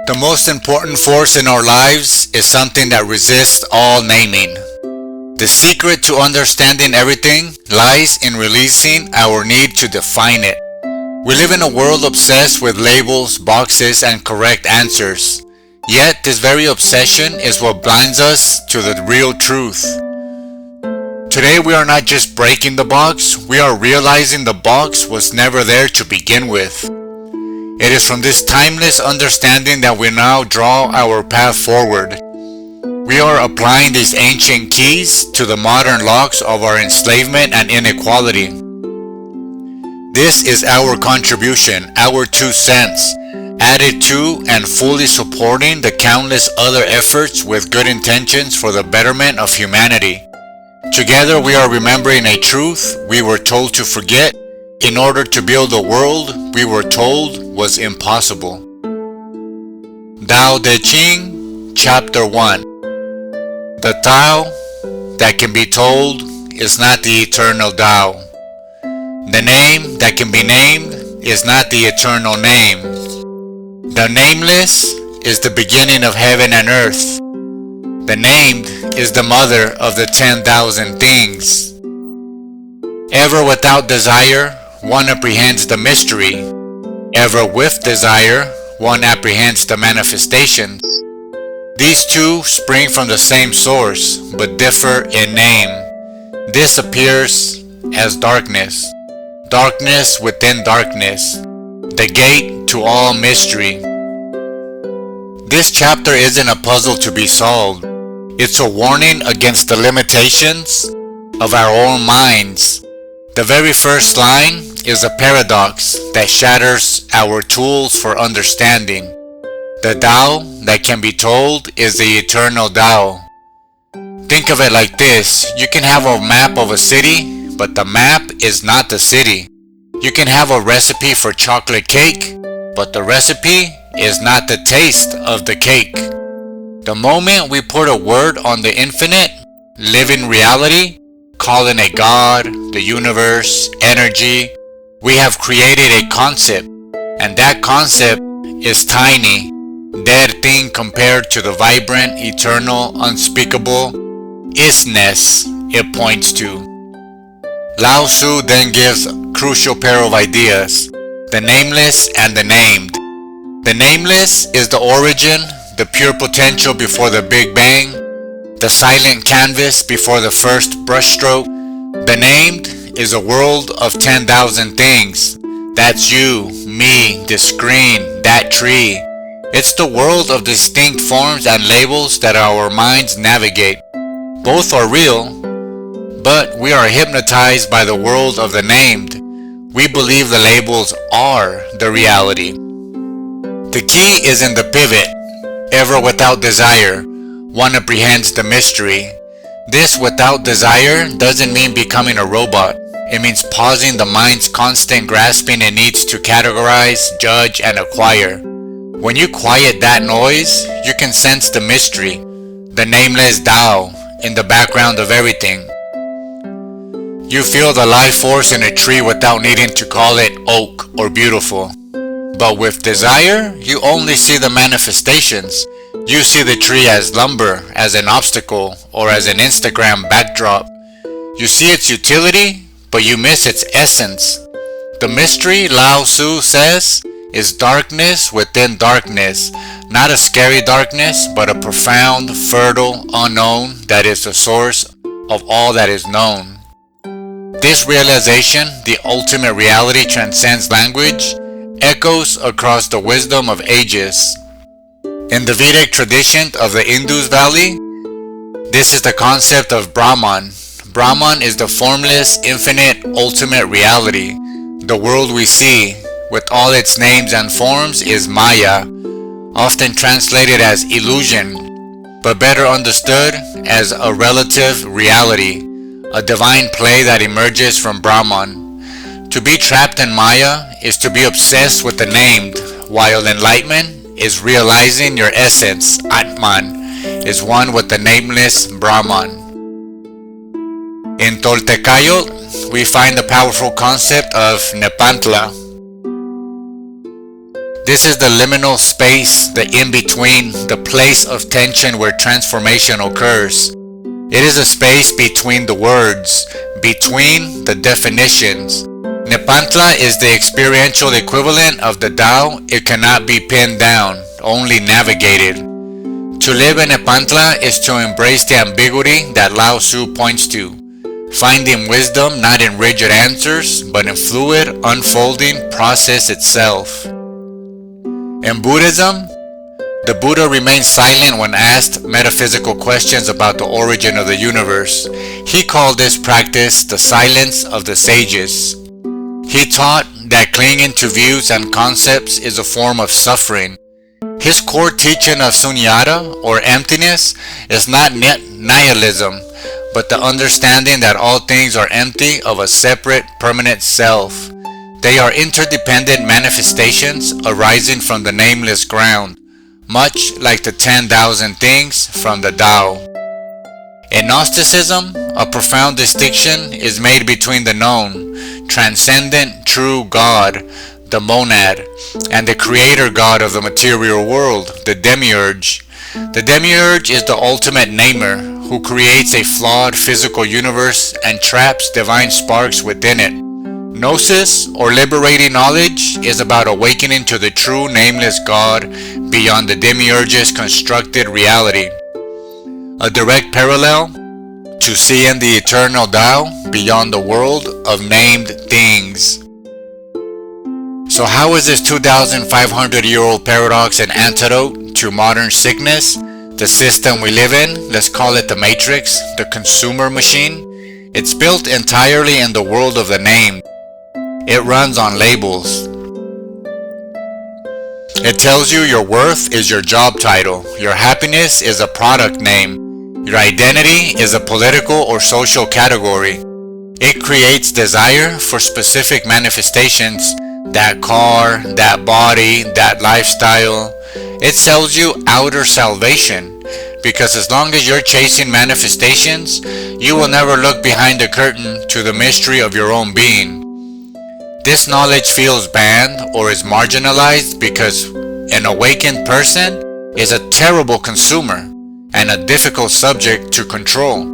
The most important force in our lives is something that resists all naming. The secret to understanding everything lies in releasing our need to define it. We live in a world obsessed with labels, boxes, and correct answers. Yet this very obsession is what blinds us to the real truth. Today we are not just breaking the box, we are realizing the box was never there to begin with. It is from this timeless understanding that we now draw our path forward. We are applying these ancient keys to the modern locks of our enslavement and inequality. This is our contribution, our 2 cents, added to and fully supporting the countless other efforts with good intentions for the betterment of humanity. Together we are remembering a truth we were told to forget in order to build a world we were told was impossible. Tao Te Ching, Chapter 1. The Tao that can be told is not the eternal Tao. The name that can be named is not the eternal name. The nameless is the beginning of heaven and earth. The named is the mother of the 10,000 things. Ever without desire, one apprehends the mystery. Ever with desire, one apprehends the manifestations. These two spring from the same source, but differ in name. This appears as darkness. Darkness within darkness. The gate to all mystery. This chapter isn't a puzzle to be solved. It's a warning against the limitations of our own minds. The very first line is a paradox that shatters our tools for understanding. The Tao that can be told is the eternal Tao. Think of it like this. You can have a map of a city, but the map is not the city. You can have a recipe for chocolate cake, but the recipe is not the taste of the cake. The moment we put a word on the infinite, living reality, calling it God, the universe, energy, we have created a concept, and that concept is tiny, dead thing compared to the vibrant, eternal, unspeakable isness it points to. Lao Tzu then gives a crucial pair of ideas, the nameless and the named. The nameless is the origin, the pure potential before the Big Bang, the silent canvas before the first brushstroke. The named is a world of 10,000 things. That's you, me, the screen, that tree. It's the world of distinct forms and labels that our minds navigate. Both are real, but we are hypnotized by the world of the named. We believe the labels are the reality. The key is in the pivot. Ever without desire, one apprehends the mystery. This without desire doesn't mean becoming a robot. It means pausing the mind's constant grasping it needs to categorize, judge, and acquire. When you quiet that noise, you can sense the mystery, the nameless Tao, in the background of everything. You feel the life force in a tree without needing to call it oak or beautiful. But with desire, you only see the manifestations. You see the tree as lumber, as an obstacle, or as an Instagram backdrop. You see its utility, but you miss its essence. The mystery, Lao Tzu says, is darkness within darkness. Not a scary darkness, but a profound, fertile, unknown that is the source of all that is known. This realization, the ultimate reality transcends language, echoes across the wisdom of ages. In the Vedic tradition of the Indus Valley, this is the concept of Brahman. Brahman is the formless, infinite, ultimate reality. The world we see, with all its names and forms, is Maya, often translated as illusion, but better understood as a relative reality, a divine play that emerges from Brahman. To be trapped in Maya is to be obsessed with the named, while enlightenment is realizing your essence, Atman, is one with the nameless Brahman. In Toltec, we find the powerful concept of Nepantla. This is the liminal space, the in-between, the place of tension where transformation occurs. It is a space between the words, between the definitions. Nepantla is the experiential equivalent of the Tao. It cannot be pinned down, only navigated. To live in Nepantla is to embrace the ambiguity that Lao Tzu points to, finding wisdom not in rigid answers, but in fluid, unfolding process itself. In Buddhism, the Buddha remained silent when asked metaphysical questions about the origin of the universe. He called this practice the silence of the sages. He taught that clinging to views and concepts is a form of suffering. His core teaching of sunyata, or emptiness, is not nihilism, but the understanding that all things are empty of a separate, permanent self. They are interdependent manifestations arising from the nameless ground, much like the 10,000 things from the Tao. In Gnosticism, a profound distinction is made between the known, transcendent, true God, the monad, and the creator God of the material world, the demiurge. The demiurge is the ultimate namer, who creates a flawed physical universe and traps divine sparks within it. Gnosis, or liberating knowledge, is about awakening to the true nameless God beyond the demiurge's constructed reality. A direct parallel to seeing the eternal Tao beyond the world of named things. So how is this 2,500-year-old paradox an antidote to modern sickness, the system we live in? Let's call it the matrix, the consumer machine. It's built entirely in the world of the named. It runs on labels. It tells you your worth is your job title, your happiness is a product name, your identity is a political or social category. It creates desire for specific manifestations, that car, that body, that lifestyle. It sells you outer salvation, because as long as you're chasing manifestations, you will never look behind the curtain to the mystery of your own being. This knowledge feels banned or is marginalized because an awakened person is a terrible consumer and a difficult subject to control.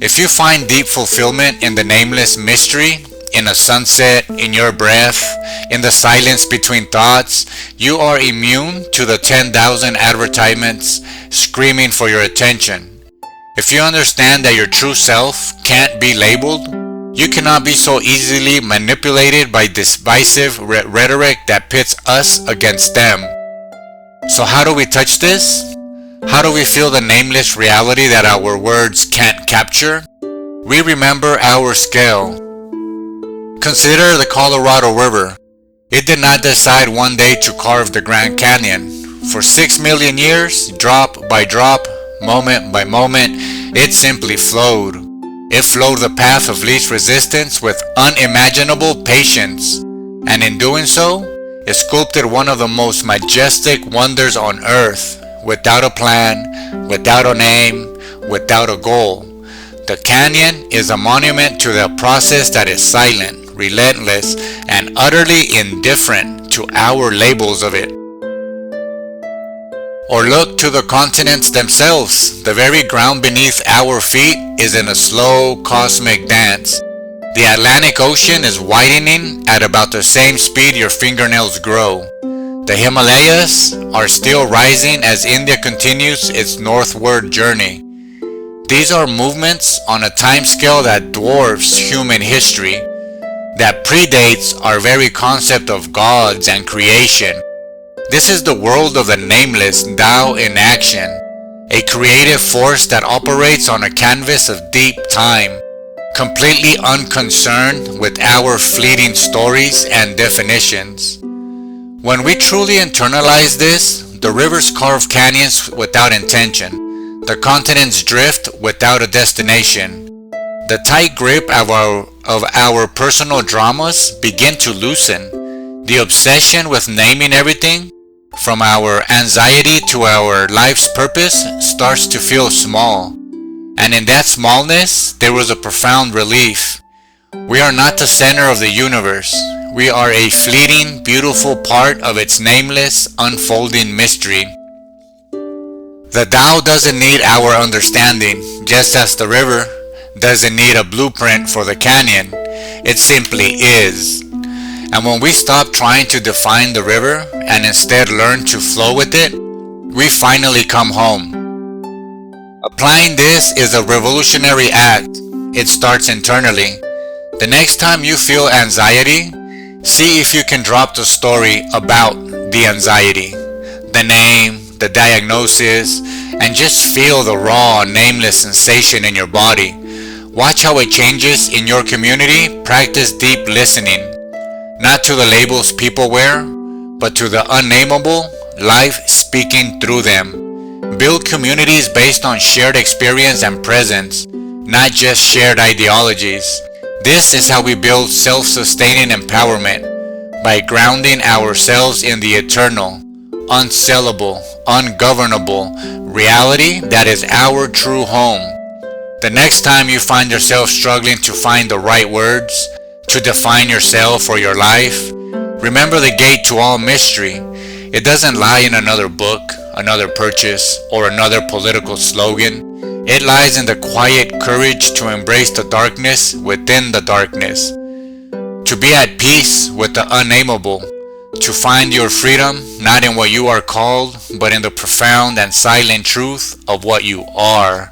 If you find deep fulfillment in the nameless mystery, in a sunset, in your breath, in the silence between thoughts, you are immune to the 10,000 advertisements screaming for your attention. If you understand that your true self can't be labeled, you cannot be so easily manipulated by divisive rhetoric that pits us against them. So how do we touch this? How do we feel the nameless reality that our words can't capture? We remember our scale. Consider the Colorado River. It did not decide one day to carve the Grand Canyon. For 6 million years, drop by drop, moment by moment, it simply flowed. It flowed the path of least resistance with unimaginable patience, and in doing so, it sculpted one of the most majestic wonders on earth, without a plan, without a name, without a goal. The canyon is a monument to the process that is silent, relentless, and utterly indifferent to our labels of it. Or look to the continents themselves. The very ground beneath our feet is in a slow cosmic dance. The Atlantic Ocean is widening at about the same speed your fingernails grow. The Himalayas are still rising as India continues its northward journey. These are movements on a timescale that dwarfs human history, that predates our very concept of gods and creation. This is the world of the nameless Tao in action, a creative force that operates on a canvas of deep time, completely unconcerned with our fleeting stories and definitions. When we truly internalize this, the rivers carve canyons without intention, the continents drift without a destination. The tight grip of our personal dramas begin to loosen. The obsession with naming everything, from our anxiety to our life's purpose, starts to feel small. And in that smallness, there was a profound relief. We are not the center of the universe. We are a fleeting, beautiful part of its nameless, unfolding mystery. The Tao doesn't need our understanding, just as the river doesn't need a blueprint for the canyon. It simply is. And when we stop trying to define the river and instead learn to flow with it, we finally come home. Applying this is a revolutionary act. It starts internally. The next time you feel anxiety, see if you can drop the story about the anxiety, the name, the diagnosis, and just feel the raw, nameless sensation in your body. Watch how it changes in your community. Practice deep listening, not to the labels people wear, but to the unnameable life speaking through them. Build communities based on shared experience and presence, not just shared ideologies. This is how we build self-sustaining empowerment, by grounding ourselves in the eternal, unsellable, ungovernable reality that is our true home. The next time you find yourself struggling to find the right words to define yourself or your life, remember the gate to all mystery. It doesn't lie in another book, another purchase, or another political slogan. It lies in the quiet courage to embrace the darkness within the darkness, to be at peace with the unnameable, to find your freedom not in what you are called, but in the profound and silent truth of what you are.